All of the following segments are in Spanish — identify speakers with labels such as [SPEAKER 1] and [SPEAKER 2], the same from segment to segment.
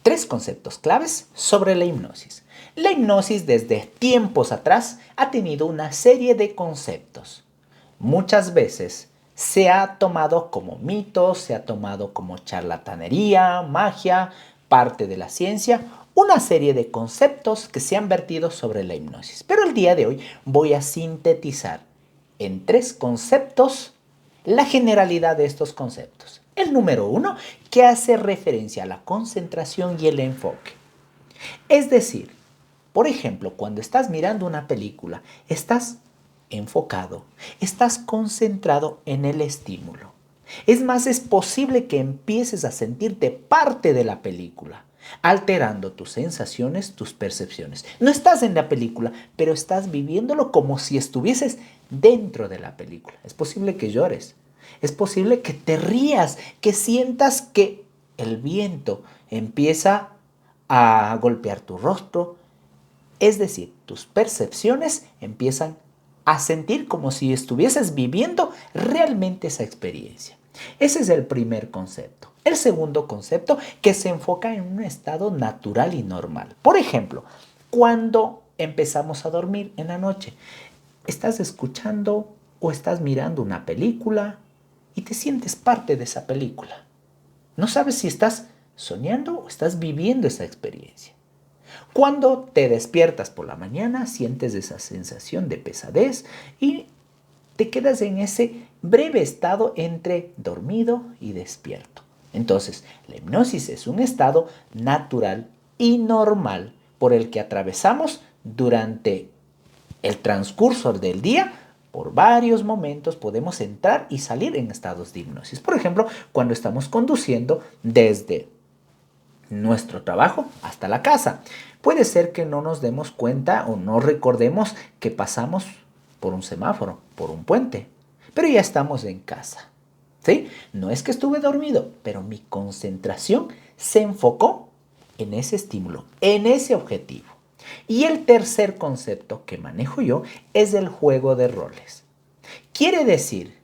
[SPEAKER 1] Tres conceptos claves sobre la hipnosis. La hipnosis desde tiempos atrás ha tenido una serie de conceptos. Muchas veces se ha tomado como mito, se ha tomado como charlatanería, magia, parte de la ciencia, una serie de conceptos que se han vertido sobre la hipnosis. Pero el día de hoy voy a sintetizar en tres conceptos la generalidad de estos conceptos. El número uno, que hace referencia a la concentración y el enfoque. Es decir, por ejemplo, cuando estás mirando una película, estás enfocado, estás concentrado en el estímulo. Es más, es posible que empieces a sentirte parte de la película, alterando tus sensaciones, tus percepciones. No estás en la película, pero estás viviéndolo como si estuvieses dentro de la película. Es posible que llores, es posible que te rías, que sientas que el viento empieza a golpear tu rostro. Es decir, tus percepciones empiezan a sentir como si estuvieses viviendo realmente esa experiencia. Ese es el primer concepto. El segundo concepto, que se enfoca en un estado natural y normal. Por ejemplo, cuando empezamos a dormir en la noche, estás escuchando o estás mirando una película y te sientes parte de esa película. No sabes si estás soñando o estás viviendo esa experiencia. Cuando te despiertas por la mañana, sientes esa sensación de pesadez y te quedas en ese breve estado entre dormido y despierto. Entonces, la hipnosis es un estado natural y normal por el que atravesamos durante el transcurso del día. Por varios momentos podemos entrar y salir en estados de hipnosis. Por ejemplo, cuando estamos conduciendo desde nuestro trabajo hasta la casa. Puede ser que no nos demos cuenta o no recordemos que pasamos por un semáforo, por un puente, pero ya estamos en casa. ¿Sí? No es que estuve dormido, pero mi concentración se enfocó en ese estímulo, en ese objetivo. Y el tercer concepto que manejo yo es el juego de roles. Quiere decir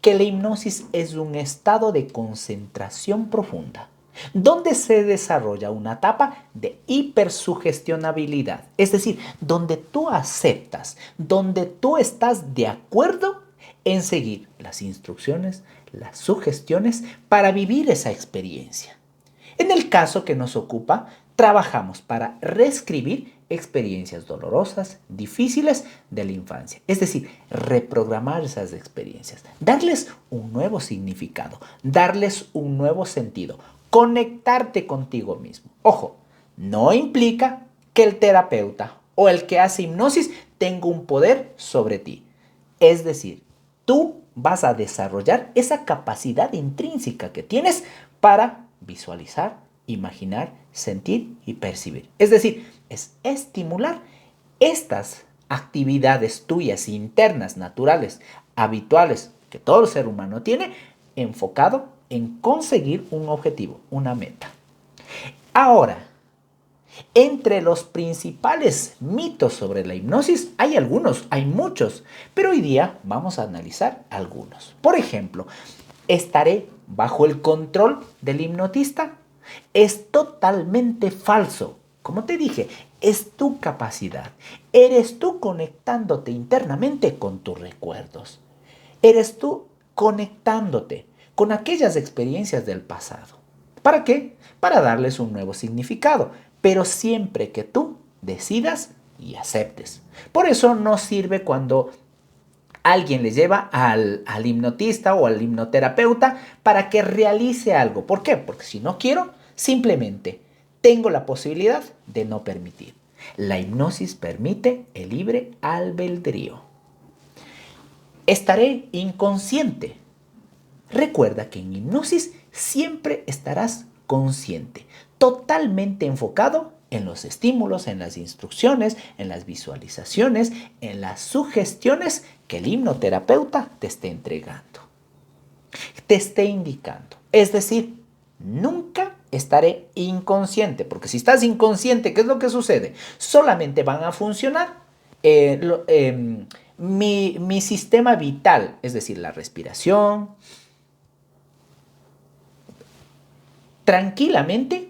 [SPEAKER 1] que la hipnosis es un estado de concentración profunda, donde se desarrolla una etapa de hipersugestionabilidad, es decir, donde tú aceptas, donde tú estás de acuerdo en seguir las instrucciones, las sugestiones para vivir esa experiencia. En el caso que nos ocupa, trabajamos para reescribir experiencias dolorosas, difíciles de la infancia. Es decir, reprogramar esas experiencias, darles un nuevo significado, darles un nuevo sentido, conectarte contigo mismo. Ojo, no implica que el terapeuta o el que hace hipnosis tenga un poder sobre ti. Es decir, tú vas a desarrollar esa capacidad intrínseca que tienes para visualizar, imaginar, sentir y percibir. Es decir, es estimular estas actividades tuyas internas, naturales, habituales, que todo ser humano tiene, enfocado en conseguir un objetivo, una meta. Ahora, entre los principales mitos sobre la hipnosis hay algunos, hay muchos, pero hoy día vamos a analizar algunos. Por ejemplo, ¿estaré bajo el control del hipnotista? Es totalmente falso. Como te dije, es tu capacidad. Eres tú conectándote internamente con tus recuerdos. Eres tú conectándote con aquellas experiencias del pasado. ¿Para qué? Para darles un nuevo significado, pero siempre que tú decidas y aceptes. Por eso no sirve cuando alguien le lleva al hipnotista o al hipnoterapeuta para que realice algo. ¿Por qué? Porque si no quiero, simplemente tengo la posibilidad de no permitir. La hipnosis permite el libre albedrío. Estaré inconsciente. Recuerda que en hipnosis siempre estarás consciente, totalmente enfocado en los estímulos, en las instrucciones, en las visualizaciones, en las sugestiones que el hipnoterapeuta te esté entregando, te esté indicando. Es decir, nunca estaré inconsciente, porque si estás inconsciente, ¿qué es lo que sucede? Solamente van a funcionar mi sistema vital, es decir, la respiración, tranquilamente,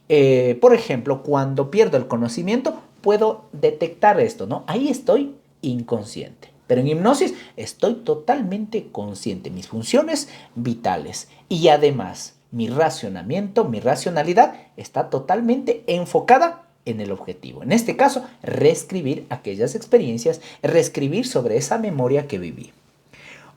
[SPEAKER 1] Por ejemplo, cuando pierdo el conocimiento, puedo detectar esto, ¿no? Ahí estoy inconsciente. Pero en hipnosis estoy totalmente consciente, mis funciones vitales y además mi racionamiento, mi racionalidad está totalmente enfocada en el objetivo. En este caso, reescribir aquellas experiencias, reescribir sobre esa memoria que viví.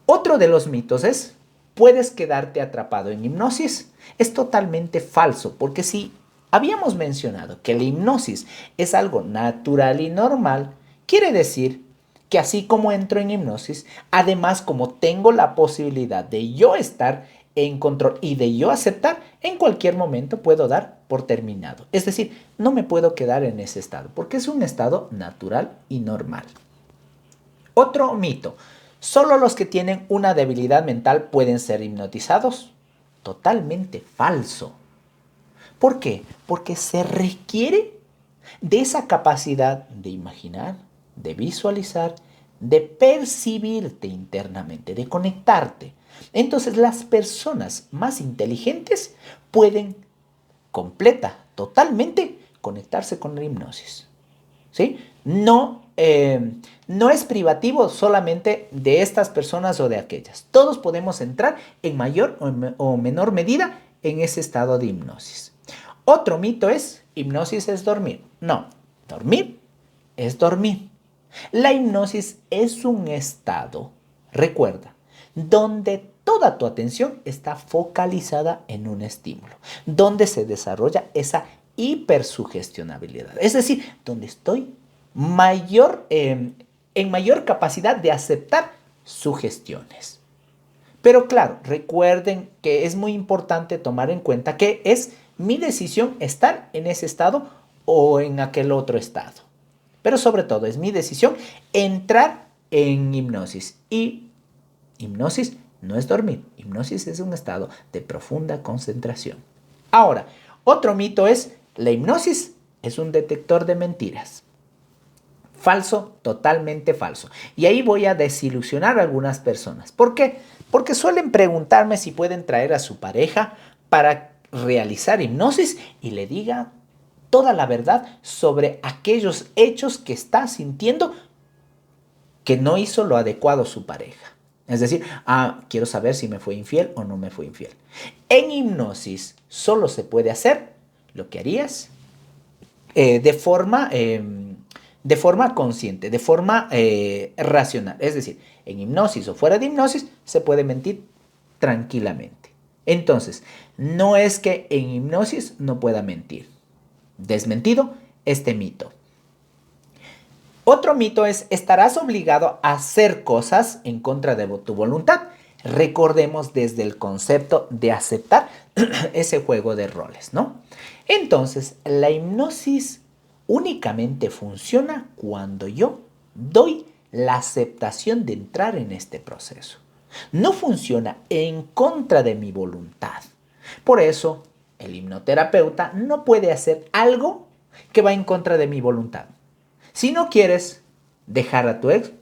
[SPEAKER 1] Otro de los mitos es, puedes quedarte atrapado en hipnosis. Es totalmente falso, porque si habíamos mencionado que la hipnosis es algo natural y normal, quiere decir que así como entro en hipnosis, además como tengo la posibilidad de yo estar en control y de yo aceptar, en cualquier momento puedo dar por terminado. Es decir, no me puedo quedar en ese estado, porque es un estado natural y normal. Otro mito. Solo los que tienen una debilidad mental pueden ser hipnotizados. Totalmente falso. ¿Por qué? Porque se requiere de esa capacidad de imaginar, de visualizar, de percibirte internamente, de conectarte. Entonces las personas más inteligentes pueden totalmente conectarse con la hipnosis. ¿Sí? No es privativo solamente de estas personas o de aquellas. Todos podemos entrar en mayor o menor medida en ese estado de hipnosis. Otro mito es, hipnosis es dormir. No, dormir es dormir. La hipnosis es un estado, recuerda, donde toda tu atención está focalizada en un estímulo, donde se desarrolla esa hipersugestionabilidad, es decir, donde estoy en mayor capacidad de aceptar sugestiones. Pero claro, recuerden que es muy importante tomar en cuenta que es mi decisión estar en ese estado o en aquel otro estado. Pero sobre todo es mi decisión entrar en hipnosis. Y hipnosis no es dormir. Hipnosis es un estado de profunda concentración. Ahora, otro mito es la hipnosis es un detector de mentiras. Falso, totalmente falso. Y ahí voy a desilusionar a algunas personas. ¿Por qué? Porque suelen preguntarme si pueden traer a su pareja para realizar hipnosis y le diga toda la verdad sobre aquellos hechos que está sintiendo que no hizo lo adecuado su pareja. Es decir, quiero saber si me fue infiel o no me fue infiel. En hipnosis solo se puede hacer lo que harías de forma consciente, de forma racional. Es decir, en hipnosis o fuera de hipnosis se puede mentir tranquilamente. Entonces, no es que en hipnosis no pueda mentir. Desmentido este mito. Otro mito es, estarás obligado a hacer cosas en contra de tu voluntad. Recordemos desde el concepto de aceptar ese juego de roles, ¿no? Entonces, la hipnosis únicamente funciona cuando yo doy la aceptación de entrar en este proceso. No funciona en contra de mi voluntad. Por eso, el hipnoterapeuta no puede hacer algo que va en contra de mi voluntad. Si no quieres dejar a tu ex,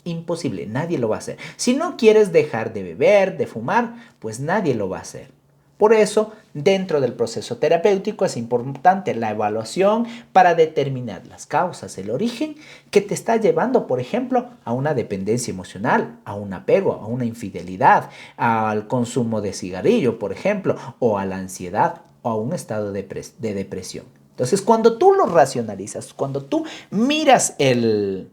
[SPEAKER 1] imposible, nadie lo va a hacer. Si no quieres dejar de beber, de fumar, pues nadie lo va a hacer. Por eso, dentro del proceso terapéutico es importante la evaluación para determinar las causas, el origen que te está llevando, por ejemplo, a una dependencia emocional, a un apego, a una infidelidad, al consumo de cigarrillo, por ejemplo, o a la ansiedad o a un estado de depresión. Entonces, cuando tú lo racionalizas, cuando tú miras el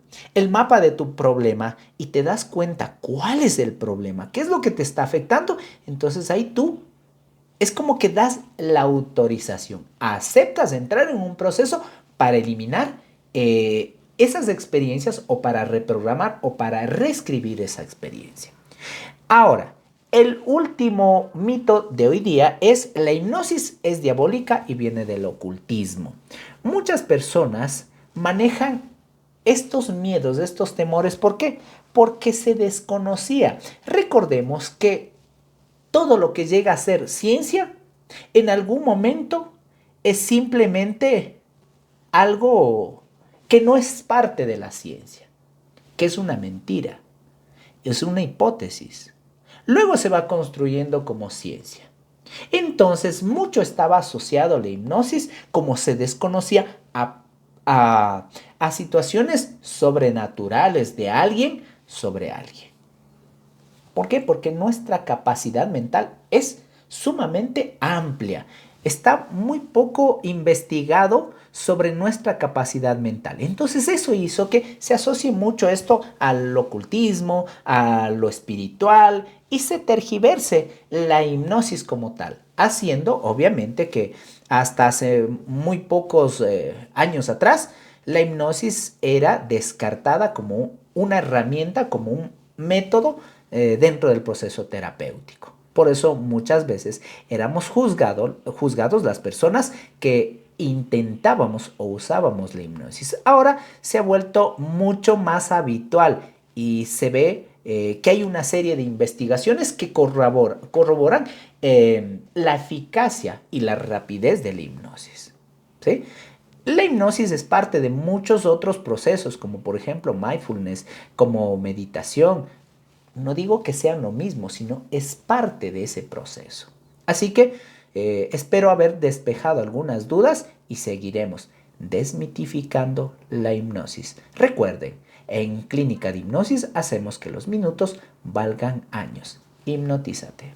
[SPEAKER 1] mapa de tu problema y te das cuenta cuál es el problema, qué es lo que te está afectando, entonces ahí tú es como que das la autorización, aceptas entrar en un proceso para eliminar esas experiencias o para reprogramar o para reescribir esa experiencia. Ahora, el último mito de hoy día es la hipnosis es diabólica y viene del ocultismo. Muchas personas manejan estos miedos, estos temores. ¿Por qué? Porque se desconocía. Recordemos que todo lo que llega a ser ciencia, en algún momento es simplemente algo que no es parte de la ciencia, que es una mentira, es una hipótesis. Luego se va construyendo como ciencia. Entonces, mucho estaba asociado a la hipnosis como se desconocía a situaciones sobrenaturales de alguien sobre alguien. ¿Por qué? Porque nuestra capacidad mental es sumamente amplia. Está muy poco investigado sobre nuestra capacidad mental. Entonces eso hizo que se asocie mucho esto al ocultismo, a lo espiritual y se tergiverse la hipnosis como tal, haciendo obviamente que hasta hace muy pocos años atrás la hipnosis era descartada como una herramienta, como un método dentro del proceso terapéutico. Por eso muchas veces éramos juzgados las personas que intentábamos o usábamos la hipnosis. Ahora se ha vuelto mucho más habitual y se ve que hay una serie de investigaciones que corroboran la eficacia y la rapidez de la hipnosis. ¿Sí? La hipnosis es parte de muchos otros procesos, como por ejemplo mindfulness, como meditación. No digo que sean lo mismo, sino es parte de ese proceso. Así que espero haber despejado algunas dudas y seguiremos desmitificando la hipnosis. Recuerden, en Clínica de Hipnosis hacemos que los minutos valgan años. Hipnotízate.